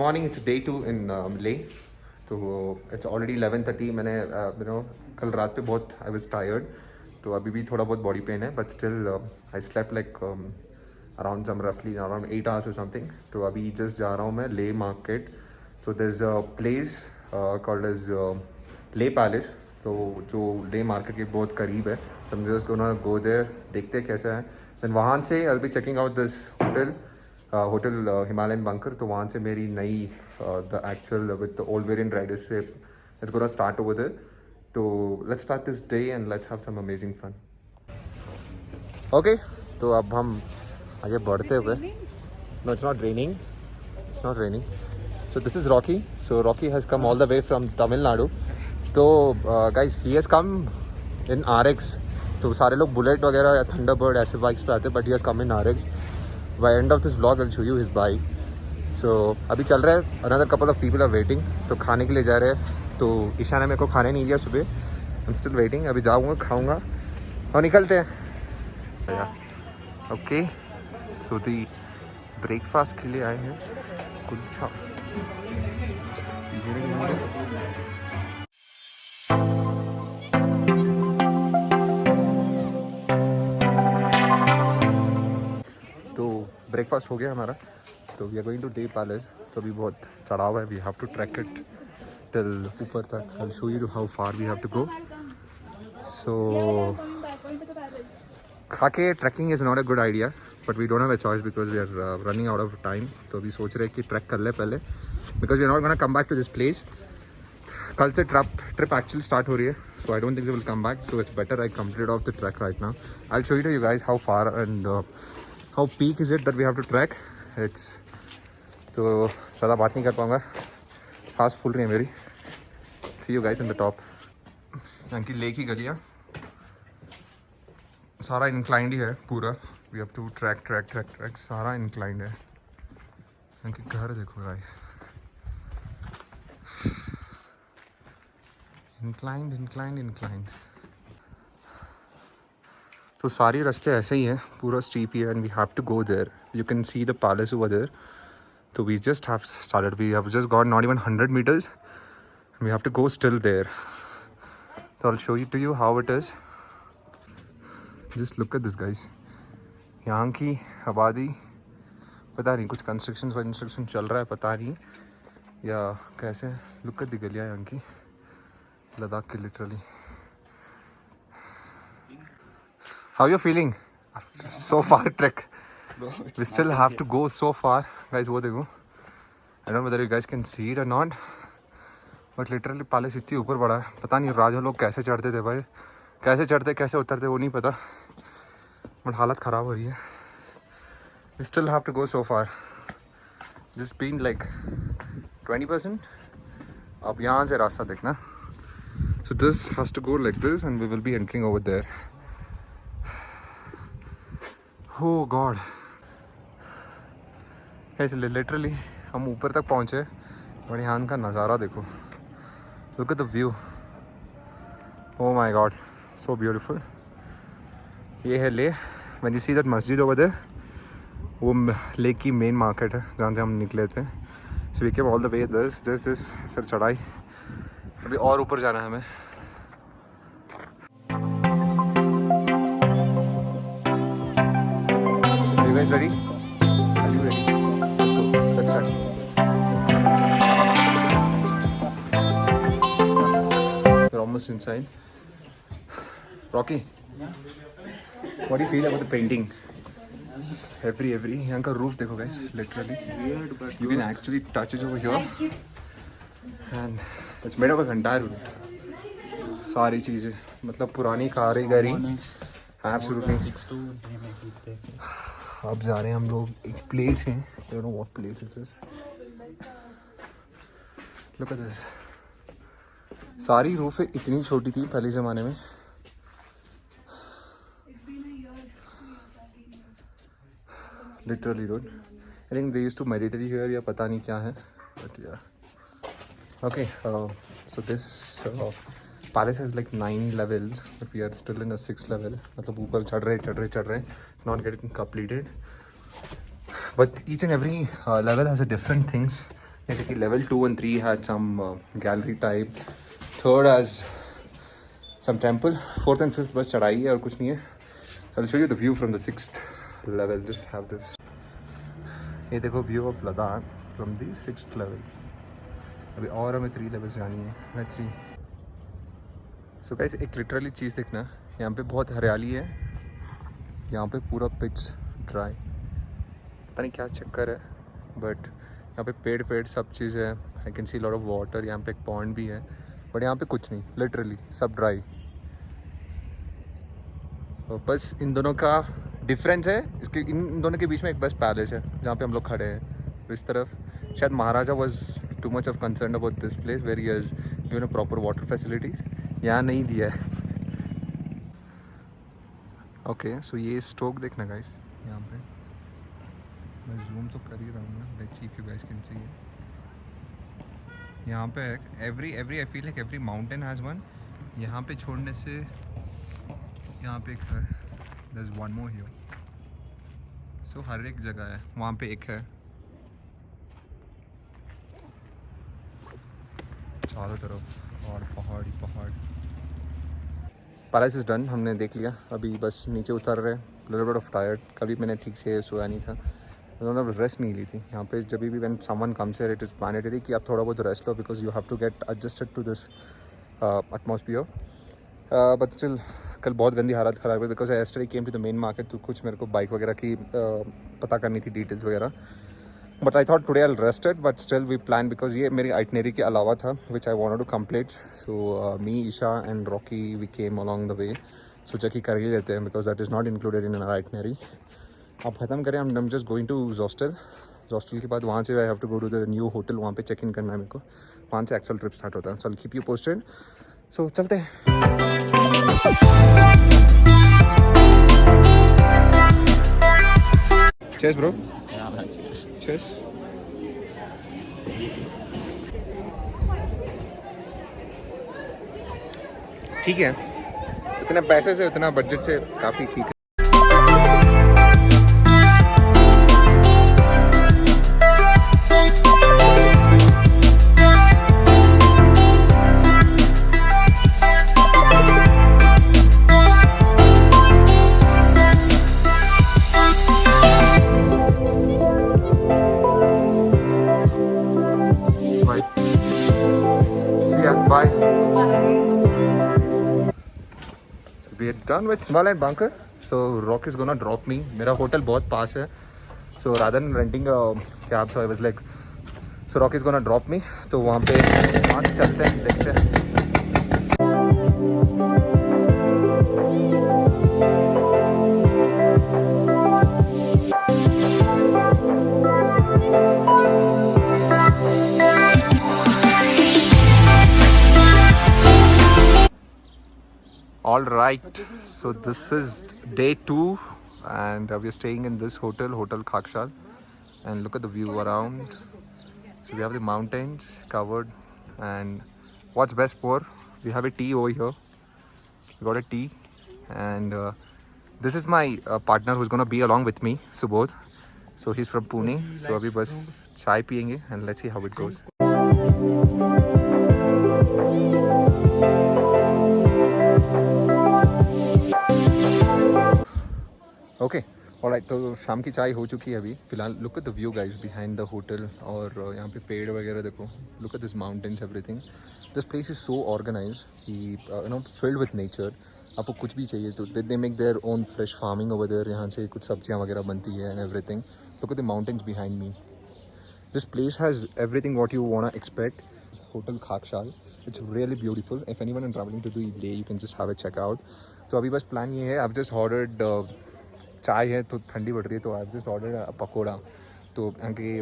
morning. It's day 2 in Leh. तो it's already 11:30. मैंने कल रात पे बहुत I was tired. तो अभी भी थोड़ा बहुत body pain है, but still I slept like around roughly around 8 hours or something. तो अभी just जा रहा हूँ मैं Leh market. So there's a place called as Leh Palace. तो जो Leh market के बहुत करीब है. So I'm just gonna go there. देखते हैं कैसा है. Then वहाँ से I'll be checking out this hotel Himalayan bunker. तो वहाँ से मेरी नई the actual with the old variant rider से let's gonna start over there. तो let's start this day and let's have some amazing fun. Okay, तो अब हम आगे बढ़ते हुए. No, it's not raining. It's not raining. So this is Rocky. So Rocky has come all the way from Tamil Nadu. तो guys he has come in RX. तो सारे लोग बुलेट वगैरह या थंडरबर्ड ऐसे बाइक्स पे आते हैं, but he has come in RX. By end of this vlog I'll show you his bike. So अभी चल रहा है. Another couple of people are waiting. तो खाने के लिए जा रहे हैं. तो ईशा ने मेरे को खाने नहीं दिया सुबह. I'm still waiting. अभी जाऊँगा, खाऊँगा और निकलते हैं. ओके, सो दी ब्रेकफास्ट के लिए आए हैं कुलचा. ब्रेकफास्ट हो गया हमारा. तो we are going to Leh palace. तो अभी बहुत चढ़ाव है. We have to trek it till ऊपर तक. I will show you how far we have to go. So खा के trekking is not a good idea, but we don't have a choice because we are running out of time. तो अभी सोच रहे हैं कि ट्रैक कर ले पहले, because we are not gonna come back to this place. कल से ट्रिप एक्चुअली स्टार्ट हो रही है. So I don't think we will come back. So it's better I complete of the trek right now. I will show you guys how far and how peak is it that we have to track. It's तो ज़्यादा बात नहीं कर पाऊँगा. Fast फूल रही है मेरी. See you guys in the top. यहाँ की लेक की गलियाँ सारा इंक्लाइंड ही है पूरा. We have to track. सारा इंक्लाइंड है. यहाँ की घर देखो गाइस. इंक्लाइंड. तो सारी रास्ते ऐसे ही हैं, पूरा स्टीप ही है. And we have to go there. You can see the palace over there. तो we just have started. We have just gone not even 100 meters. We have to go still there. So I'll show you to you how it is. Just look at this guys. यहाँ की आबादी पता नहीं, कुछ construction चल रहा है पता नहीं या कैसे. लुक एट द गलियाँ यहाँ की, लद्दाख की literally. How you feeling? So far trek. Bro, we still have to go so far. Guys, वो देखो. I don't know whether you guys can see it or not. But literally palace इतनी ऊपर बड़ा है. पता नहीं राजा लोग कैसे चढ़ते थे भाई. कैसे चढ़ते कैसे उतरते वो नहीं पता. बट हालत ख़राब हो रही है. We still have to go so far. Just been like 20%. अब यहाँ से रास्ता देखना. So this has to go like this and we will be entering over there. Oh God. इसलिए लिटरली हम ऊपर तक पहुँचे और यहाँ का नज़ारा देखो. Look at the view. Oh my God, so beautiful. ये है ले. When you see that मस्जिद over there, वो ले की मेन मार्केट है जहाँ से हम निकले थे. So we came all the way this. फिर चढ़ाई. अभी और ऊपर जाना है हमें. Are you guys ready? Are you ready? Let's go. Let's start. We're almost inside. Rocky, what do you feel about the painting? Every यहाँ का roof देखो guys. Literally, you can actually touch it over here, and it's made up of entire wood. सारी चीज़ें मतलब पुरानी कारीगरी. Absolutely. अब जा रहे हैं हम लोग एक प्लेस है. I don't know what place it is. Look at this. सारी रूफें इतनी छोटी थी पहले ज़माने में. Literally, dude. I think they used to meditate here या पता नहीं क्या है. But yeah. Okay. So this palace has like 9 levels, but we are still in the 6th level. मतलब ऊपर चढ़ रहे. Not getting completed. But each and every level has a different things जैसे कि level 2 and 3 had some gallery type, third has some temple, fourth and fifth बस चढ़ाई है और कुछ नहीं है. So I'll show you the view from the 6th level. Just have this. ये देखो view of Ladakh from the 6th level. अभी और हमें 3 levels जानी है. Let's see. So guys, एक literally चीज़ देखना, यहाँ पे बहुत हरियाली है, यहाँ पे पूरा पिच ड्राई, पता नहीं क्या चक्कर है, बट यहाँ पे पेड़ सब चीज़ है. I can see lot of water. यहाँ पे एक पॉन्ड भी है, बट यहाँ पे कुछ नहीं, लिटरली सब ड्राई. बस इन दोनों का डिफरेंस है, इसके इन दोनों के बीच में एक बस पैलेस है जहाँ पे हम लोग खड़े हैं. इस तरफ शायद Maharaja was too much of concern about this place where he has given a proper water facilities. यहाँ नहीं दिया है. ओके, सो ये स्टोक देखना गाइस, यहाँ पे मैं जूम तो कर ही रहा हूँ. Let's see if you guys can see. यहाँ पे every I feel like every mountain has one. यहाँ पे छोड़ने से यहाँ पे एक है, there is one more here. So हर एक जगह है, वहाँ पे एक है चारों तरफ, और पहाड़. पैलेस इज डन, हमने देख लिया. अभी बस नीचे उतर रहे. लिटिल बिट ऑफ टायर्ड, कभी मैंने ठीक से सोया नहीं था, मतलब रेस्ट नहीं ली थी. यहाँ पे जब भी when someone comes here it is mandatory कि आप थोड़ा बहुत रेस्ट लो, because you have to get adjusted to this atmosphere. But still कल बहुत गंदी हालत ख़राब है, because I yesterday came to the main market, तो कुछ मेरे को बाइक वगैरह की पता करनी थी, डिटेल्स वगैरह. But I thought today I rested, but still we plan, because ये मेरी आइटनरी के अलावा था which I wanted to complete. So me, Isha and Rocky we came along the way. सोचा कि कर ही लेते हैं, because that is not included in our itinerary. आप ख़त्म करें, I am just going to hostel. Hostel के बाद वहाँ से I have to go to the new hotel, वहाँ पे चेक इन करना है मेरे को. वहाँ से एक्चुअल ट्रिप स्टार्ट होता है. So I keep you posted. So चलते हैं. Chase bro, chase. ठीक है, इतने पैसे से, उतना बजट से काफ़ी ठीक है. Bye. So we are done with Himalayan bunker. So Rock is gonna drop me. मेरा होटल बहुत पास है. So rather than renting a cab, so I was like, so Rock is gonna drop me. तो वहाँ पे चलते हैं, देखते हैं. All right, so this is day 2 and we are staying in this hotel, Hotel Khakshal, and look at the view around. So we have the mountains covered, and what's best for, we have a tea over here. We got a tea, and this is my partner who's gonna be along with me, Subodh. So he's from Pune. So abhi bas chai piyenge and let's see how it goes. Okay, alright, तो शाम की चाय हो चुकी है अभी फिलहाल. Look at the view guys behind the hotel, और यहाँ पे पेड़ वगैरह देखो. Look at this mountains, everything. This place is so organised कि you know filled with nature. आपको कुछ भी चाहिए तो they make their own fresh farming over there. यहाँ से कुछ सब्जियाँ वगैरह बनती है and everything. Look at the mountains behind me. This place has everything what you want to expect. Hotel Khakshal, it's really beautiful. If anyone is travelling to the Leh, you can just have a check out. तो अभी बस plan ये है, I have just ordered चाय है तो ठंडी पड़ रही है, तो I have just order pakora. तो यहाँ के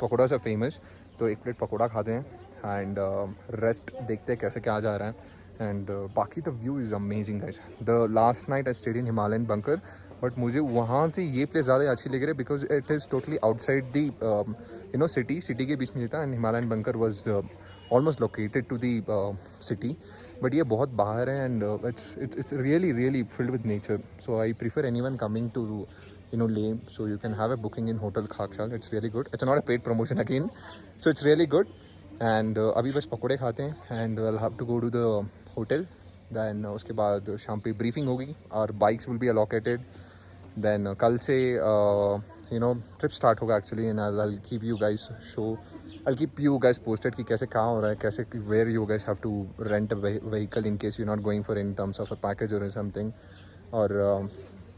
पकौड़ा से फेमस, तो एक प्लेट पकौड़ा खाते हैं एंड रेस्ट देखते हैं कैसे क्या जा रहा है. एंड बाकी the view is amazing guys. The last night I stayed in Himalayan bunker, but मुझे वहाँ से ये प्लेस ज़्यादा अच्छी लग रही है because it is totally outside the you know city के बीच में था. And Himalayan bunker was almost located to the city, but ये बहुत बाहर है and it's really filled with nature. So I prefer anyone coming to Leh. So you can have a booking in Hotel Khakshal. It's really good. It's not a paid promotion again, so it's really good. And अभी बस पकोड़े खाते हैं and I'll have to go to the hotel. Then उसके बाद शाम पे briefing होगी और bikes will be allocated. Then कल से trip start होगा actually, and I'll keep you guys posted कि कैसे कहाँ हो रहा है, कैसे where you guys have to rent a vehicle in case you're not going for in terms of a package or something. और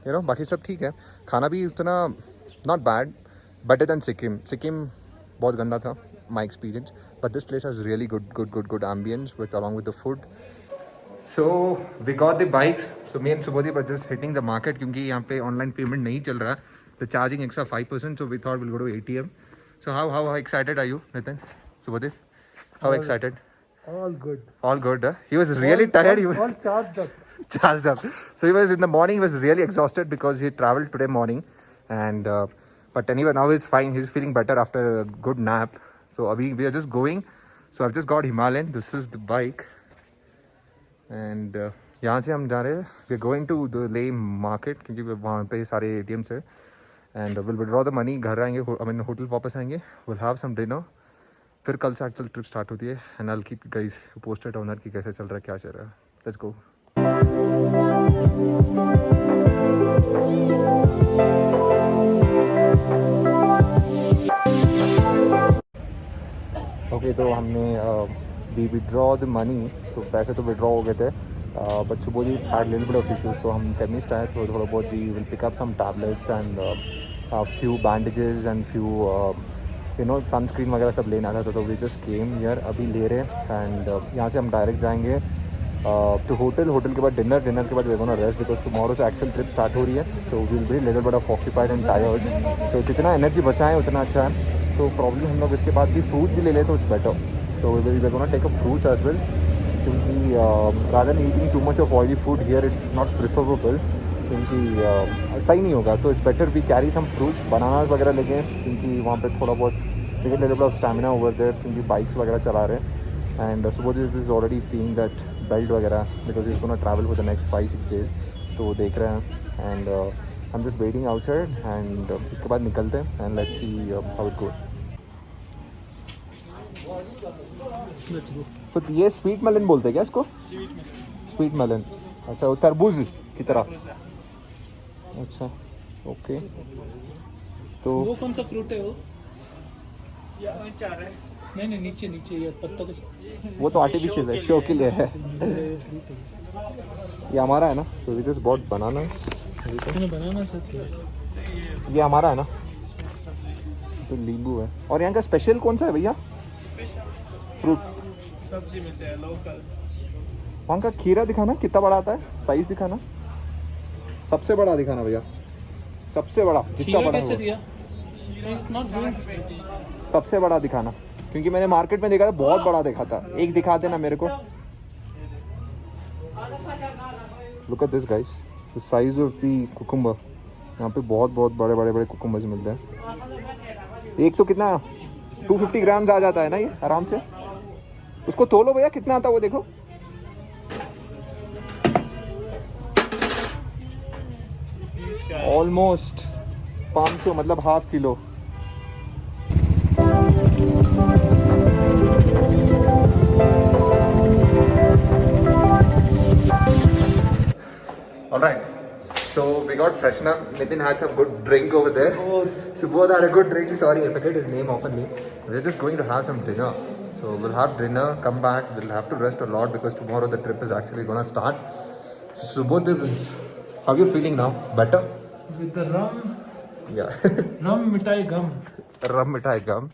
बाकी सब ठीक है. खाना भी उतना not bad, better than Sikkim बहुत गंदा था my experience, but this place has really good ambience along with the food. So we got the bikes. So me and Subodhip are just hitting the market क्योंकि यहाँ पे online payment नहीं चल रहा. They're charging extra 5%, so we thought we'll go to ATM. So how excited are you, Nitin? Subodhip? How excited? All good. All good, huh? He was really tired. All charged up. Charged up. So he was in the morning, he was really exhausted because he traveled today morning. And but anyway, now he's fine. He's feeling better after a good nap. So we are just going. So I've just got Himalayan. This is the bike. And यहाँ से हम जा रहे हैं. We're going to the Leh market क्योंकि वहाँ पे सारे ATMs है. And we'll withdraw the money. घर आएंगे, होटल वापस आएंगे. We'll have some dinner. फिर कल से एक्चुअल ट्रिप स्टार्ट होती है. And I'll keep you guys posted on that कि कैसे चल रहा है, क्या चल रहा है. Let's go. ओके तो हमने वी विड्रॉ द मनी. तो पैसे तो विड्रॉ हो गए थे, बट सुबह had little bit of issues. तो हम केमिस्ट आए, तो थोड़ा बहुत we will pick up some tablets and few bandages and few sunscreen वगैरह सब लेना था. तो वी जस्ट केम हियर. अभी ले रहे हैं एंड यहाँ से हम डायरेक्ट जाएंगे तो होटल के बाद डिनर के बाद we gonna rest because tomorrow से एक्चुअल ट्रिप स्टार्ट हो रही है. So will be little bit of occupied and tired. सो जितना एनर्जी बचाएं उतना अच्छा है. तो प्रॉब्लम हम लोग इसके बाद भी फ्रूट्स भी ले लें तो it's better. So we gonna take a fruits as well क्योंकि rather than eating too much of oily food here it's not preferable क्योंकि सही नहीं होगा. तो it's better we carry some fruits, bananas वगैरह लेंगे क्योंकि वहाँ पे थोड़ा बहुत little bit of stamina over there क्योंकि बाइक्स वगैरह चला रहे हैं. And Subodh is already seeing that belt वगैरह because is gonna travel for द नेक्स्ट 5-6 days. तो वो देख रहे हैं and I am just waiting outside and उसके बाद निकलते हैं and let's see how it goes. So ये स्वीट मेलन बोलते हैं क्या इसको? Sweet melon. अच्छा वो तरबूज की तरह. अच्छा ओके. तो वो कौन सा फ्रूट है वो? नहीं नीचे ये पत्तों के. वो तो आर्टिफिशियल है, शो के लिए है. ये हमारा है ना. सो वी जस्ट बॉट बनाना. बनाना ये हमारा है ना. तो नींबू है. और यहाँ का स्पेशल कौन सा है भैया? फ्रूट सब्जी मिलते हैं लोकल. वहाँ का खीरा दिखाना कितना बड़ा आता है, साइज दिखाना. सबसे बड़ा दिखाना भैया, सबसे बड़ा जितना बड़ा हो. सबसे बड़ा दिखाना क्योंकि मैंने मार्केट में देखा था बहुत बड़ा देखा था. एक दिखा देना मेरे को. Look at this guys, the size of the cucumber. यहाँ पे बहुत बड़े कुकुम्बर्स मिलते हैं. एक तो कितना 250 ग्राम्स आ जाता है ना ये आराम से. उसको तोलो भैया कितना आता है वो देखो. ऑलमोस्ट 500 मतलब ½ kilo. Alright, so we got freshen up. Nitin had some good drink over there. Subodh had a good drink. Sorry, I forget his name oftenly. We're just going to have some dinner. So we'll have dinner, come back. We'll have to rest a lot because tomorrow the trip is actually going to start. So Subodh, how are you feeling now? Better? With the rum. Yeah. Rum mithai gum. Rum mithai gum.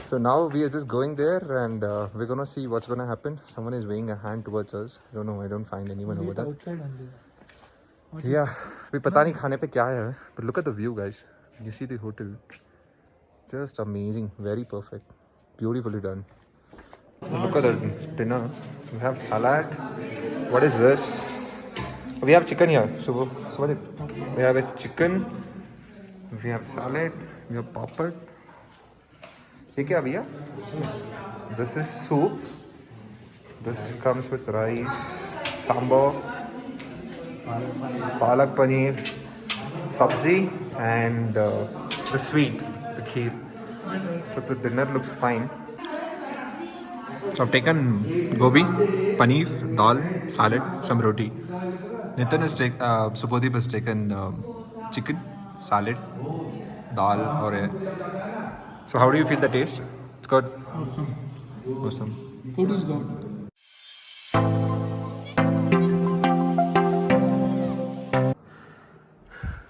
So now we are just going there and we're going to see what's going to happen. Someone is waving a hand towards us. I don't know. I don't find anyone over there. Outside only. Yeah, we पता नहीं खाने पे क्या है. But look at the view, guys. You see the hotel. Just amazing, very perfect, beautifully done. Look at the dinner. We have salad. What is this? We have chicken here. So we have a chicken. We have salad. We have papad. ये क्या भैया? This is soup. This comes with rice, sambar, palak paneer, सब्जी and the sweet, the kheer. But the dinner looks fine. So I've taken gobi, paneer, dal, salad, some roti. Nitin has taken, Subodhip has taken chicken, salad, dal, or So how do you feel the taste? It's good. Awesome. Awesome. Food is good.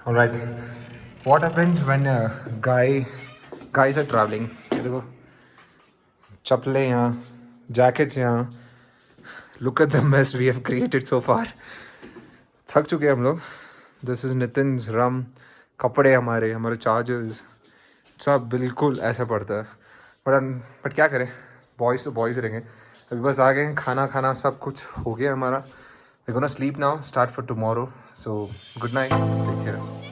All right. What happens when guys are traveling? ये देखो चप्पलें यहाँ, jackets यहाँ. Look at the mess we have created so far. थक चुके हैं हम लोग. This is Nitin's rum. कपड़े हमारे chargers. सब बिल्कुल ऐसा पड़ता है. बट क्या करें? Boys तो boys रहेंगे. अभी बस आ गए हैं, खाना सब कुछ हो गया हमारा. We're gonna sleep now. Start for tomorrow. So good night. Take care.